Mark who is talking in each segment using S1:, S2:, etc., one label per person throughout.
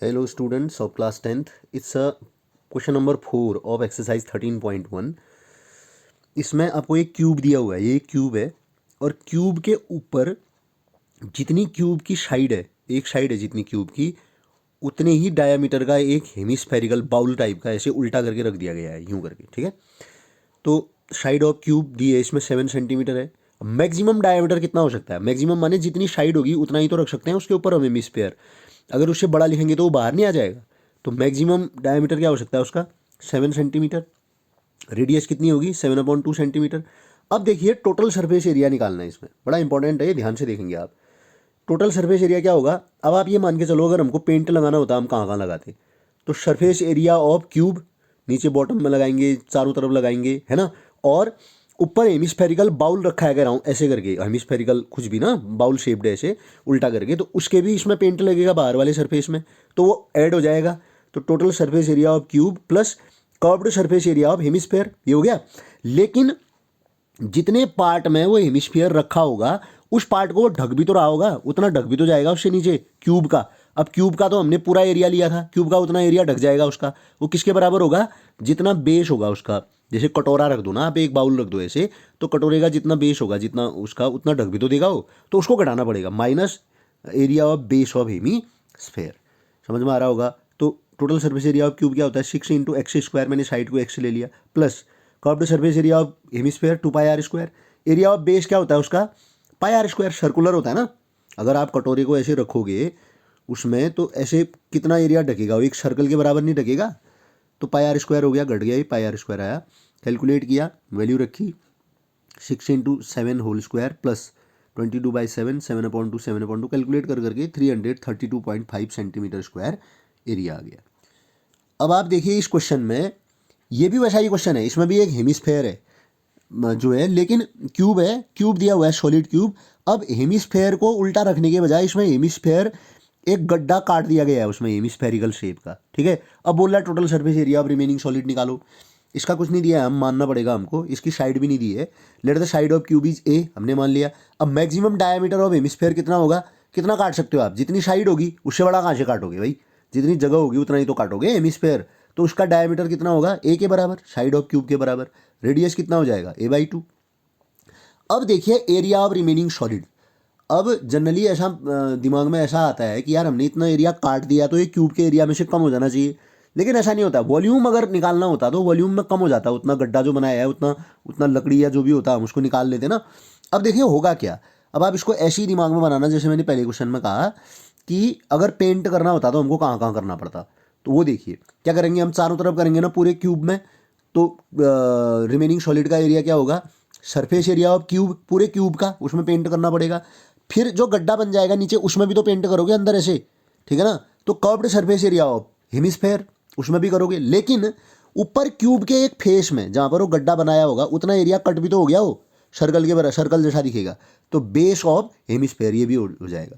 S1: Hello students of class 10th. It's a question number 4 of exercise 13.1. इसमें आपको एक cube दिया हुआ है, ये एक क्यूब है और क्यूब के ऊपर जितनी क्यूब की साइड है, एक साइड है जितनी क्यूब की, उतने ही डायामीटर का एक हेमिस्फेरिकल बाउल टाइप का ऐसे उल्टा करके रख दिया गया है, यूं करके, ठीक है। तो साइड ऑफ क्यूब दी है, इसमें 7 सेंटीमीटर है। मैक्सिमम डायामीटर कितना हो सकता है? मैक्सिमम माने जितनी साइड होगी उतना ही तो रख सकते हैं उसके ऊपर हम हेमिस्फेयर। अगर उससे बड़ा लिखेंगे तो वो बाहर नहीं आ जाएगा। तो मैक्सिमम डायमीटर क्या हो सकता है उसका? 7 सेंटीमीटर। रेडियस कितनी होगी? 7/2 सेंटीमीटर। अब देखिए टोटल सरफेस एरिया निकालना है, इसमें बड़ा इंपॉर्टेंट है, ये ध्यान से देखेंगे आप। टोटल सरफेस एरिया क्या होगा? अब आप ये मान के चलो, अगर हमको पेंट लगाना होता हम कहाँ कहाँ लगाते? तो सरफेस एरिया ऑफ क्यूब नीचे बॉटम में लगाएंगे, चारों तरफ लगाएंगे, है ना। और ऊपर हेमिस्फेरिकल बाउल रखा है, कह रहा हूँ ऐसे करके, हेमिस्फेरिकल कुछ भी ना, बाउल शेप्ड ऐसे उल्टा करके, तो उसके भी इसमें पेंट लगेगा बाहर वाले सरफेस में, तो वो ऐड हो जाएगा। तो total surface area of cube plus curved surface area of hemisphere, ये हो गया। लेकिन जितने पार्ट में वो हेमिस्फीयर रखा होगा उस पार्ट को वो ढक भी तो रहा होगा, उतना ढक भी तो जाएगा उससे नीचे क्यूब का। अब क्यूब का तो हमने पूरा एरिया लिया था, क्यूब का उतना एरिया ढक जाएगा उसका। वो किसके बराबर होगा? जितना बेस होगा उसका। जैसे कटोरा रख दो ना आप, एक बाउल रख दो ऐसे, तो कटोरे का जितना बेस होगा, जितना उसका, उतना ढक भी तो देगा वो, तो उसको घटाना पड़ेगा, minus area of base of hemisphere. समझ में आ रहा होगा? तो total surface area of cube क्या होता है? 6 × x², मैंने साइड को x ले लिया, plus curved surface area of hemisphere 2πr²। Area of base क्या होता है उसका? πr², सर्कुलर होता है ना। अगर आप कटोरे को ऐसे रखोगे उसमें, तो ऐसे कितना एरिया ढकेगा? वो एक सर्कल के बराबर नहीं ढकेगा। तो πr² हो गया, घट गया, ये πr² आया। कैलकुलेट किया, वैल्यू रखी, 6 × 7² प्लस 22/7, 7/2, 7/2, कैलकुलेट कर करके 332.5 सेंटीमीटर स्क्वायर एरिया आ गया। अब आप देखिए इस क्वेश्चन में, ये भी वैसा ही क्वेश्चन है, इसमें भी एक हेमिस्फेयर है जो है, लेकिन क्यूब है, क्यूब दिया हुआ है, सॉलिड क्यूब। अब हेमिस्फेयर को उल्टा रखने के बजाय इसमें हेमिस्फेयर एक गड्ढा काट दिया गया है उसमें हेमिस्फेरिकल शेप का, ठीक है। अब बोल रहा है total surface area of remaining solid निकालो। इसका कुछ नहीं दिया है, हम मानना पड़ेगा हमको, इसकी साइड भी नहीं दी है। Let the side of cube is a, हमने मान लिया। अब मैक्सिमम डायमीटर ऑफ हेमिस्फेयर कितना होगा? कितना काट सकते हो आप? जितनी साइड होगी उससे बड़ा कहाँ से काटोगे भाई? जितनी जगह होगी उतना ही तो काटोगे हेमिस्फेयर। तो उसका डायमीटर कितना होगा? ए के बराबर, साइड ऑफ क्यूब के बराबर। रेडियस कितना हो जाएगा? a/2। अब देखिए एरिया ऑफ रिमेनिंग सॉलिड। अब जनरली ऐसा दिमाग में ऐसा आता है कि यार हमने इतना एरिया काट दिया तो ये क्यूब के एरिया में से कम हो जाना चाहिए, लेकिन ऐसा नहीं होता। वॉल्यूम अगर निकालना होता तो वॉल्यूम में कम हो जाता, उतना गड्ढा जो बनाया है, उतना उतना लकड़ी या जो भी होता हम उसको निकाल लेते ना। अब देखिए होगा क्या। अब आप इसको ऐसे ही दिमाग में बनाना, जैसे मैंने पहले क्वेश्चन में कहा कि अगर पेंट करना होता तो हमको कहाँ कहाँ करना पड़ता। तो वो देखिए क्या करेंगे, हम चारों तरफ करेंगे ना पूरे क्यूब में। तो रिमेनिंग सॉलिड का एरिया क्या होगा? सरफेस एरिया ऑफ क्यूब, पूरे क्यूब का, उसमें पेंट करना पड़ेगा। फिर जो गड्ढा बन जाएगा नीचे उसमें भी तो पेंट करोगे अंदर ऐसे, ठीक है ना। तो curved surface area of hemisphere उसमें भी करोगे, लेकिन ऊपर क्यूब के एक फेस में जहाँ पर वो गड्ढा बनाया होगा उतना एरिया कट भी तो हो गया, वो सर्कल के बराबर, सर्कल जैसा दिखेगा। तो बेस ऑफ हेमिस्फेयर ये भी हो जाएगा।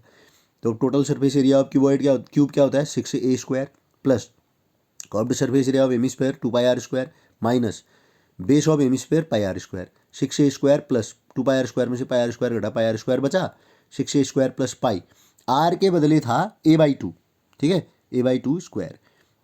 S1: तो total surface area of cube क्या होता है? 6a² plus curved surface area of hemisphere 2πr² minus base of hemisphere πr²। 6a² plus 2πr² में से πr² घटा, πr² बचा, 6a² प्लस पाई, आर के बदले था a/2, ठीक है, a/2 स्क्वायर।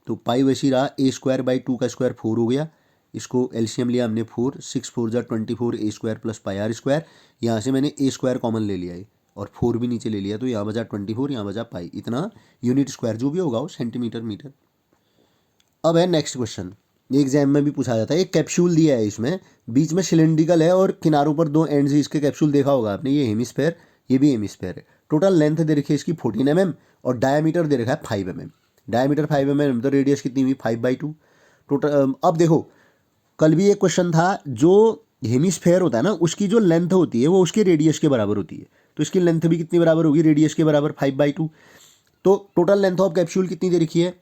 S1: तो पाई वैसी रहा, a²/2 का स्क्वायर 4 हो गया। इसको एलसीएम लिया हमने 4, 6 4 जा 24, a² प्लस πr²। यहाँ से मैंने a² कॉमन ले लिया है और 4 भी नीचे ले लिया, तो यहाँ बचा 24, यहाँ बचा पाई, इतना यूनिट स्क्वायर जो भी होगा वो सेंटीमीटर मीटर। अब है नेक्स्ट क्वेश्चन, ये एग्जाम में भी पूछा जाता है। एक कैप्सूल दिया है, इसमें बीच में सिलेंड्रिकल है और किनारों पर 2 एंड्स है। इसके कैप्सूल देखा होगा आपने, ये हेमिस्फेयर, ये भी हेमिस्फेयर है। टोटल लेंथ दे रखी है इसकी 14 mm और डायमीटर दे रखा है 5 mm। डायमीटर 5 mm, तो रेडियस कितनी हुई? 5/2 टोटल। अब देखो कल भी एक क्वेश्चन था, जो हेमिस्फेयर होता है ना उसकी जो लेंथ होती है वो उसके रेडियस के बराबर होती है। तो इसकी लेंथ भी कितनी बराबर होगी? रेडियस के बराबर, 5/2। तो टोटल लेंथ ऑफ कैप्सूल कितनी दे रखी है?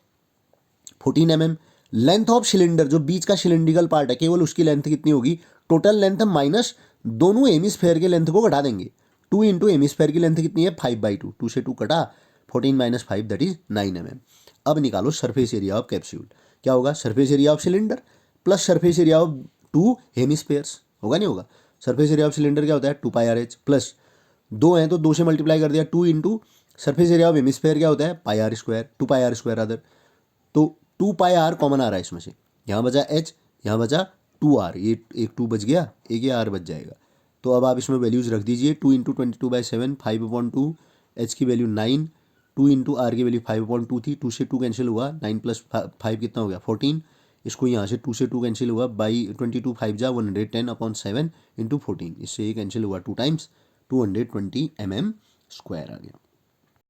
S1: 14 mm। लेंथ ऑफ सिलेंडर, जो बीच का सिलेंड्रिकल पार्ट है, केवल उसकी लेंथ कितनी होगी? टोटल लेंथ माइनस दोनों हेमिस्फेयर के लेंथ को घटा देंगे। 2 × हेमिस्फेयर की लेंथ कितनी है? 5/2, 2 से 2 कटा, 14 - 5 दैट इज 9 mm। अब निकालो सरफेस एरिया ऑफ कैप्सूल। क्या होगा? Surface area of cylinder plus surface area of 2 hemispheres, होगा नहीं होगा? सरफेस एरिया ऑफ सिलेंडर क्या होता है? 2πrh प्लस 2 हैं तो 2 से मल्टीप्लाई कर दिया, 2 × सरफेस एरिया ऑफ हेमिस्फीयर क्या होता है, pi r square, 2 pi r square other. तो 2 पाई आर कॉमन आ रहा है इसमें से, यहाँ बचा एच, यहाँ बचा 2 आर, ये एक 2 बच गया, एक ये आर बच जाएगा। तो अब आप इसमें वैल्यूज़ रख दीजिए, 2 इंटू 22/7, 5/2, एच की वैल्यू 9, 2 इंटू आर की वैल्यू 5/2 थी, 2 से 2 कैंसिल हुआ, 9 प्लस 5 कितना हो गया 14, इसको यहाँ से 2 से 2 कैंसिल हुआ, बाई 22 5 जा 110/7 इंटू 14, इससे ये कैंसिल हुआ 2 टाइम्स, 220 mm² आ गया।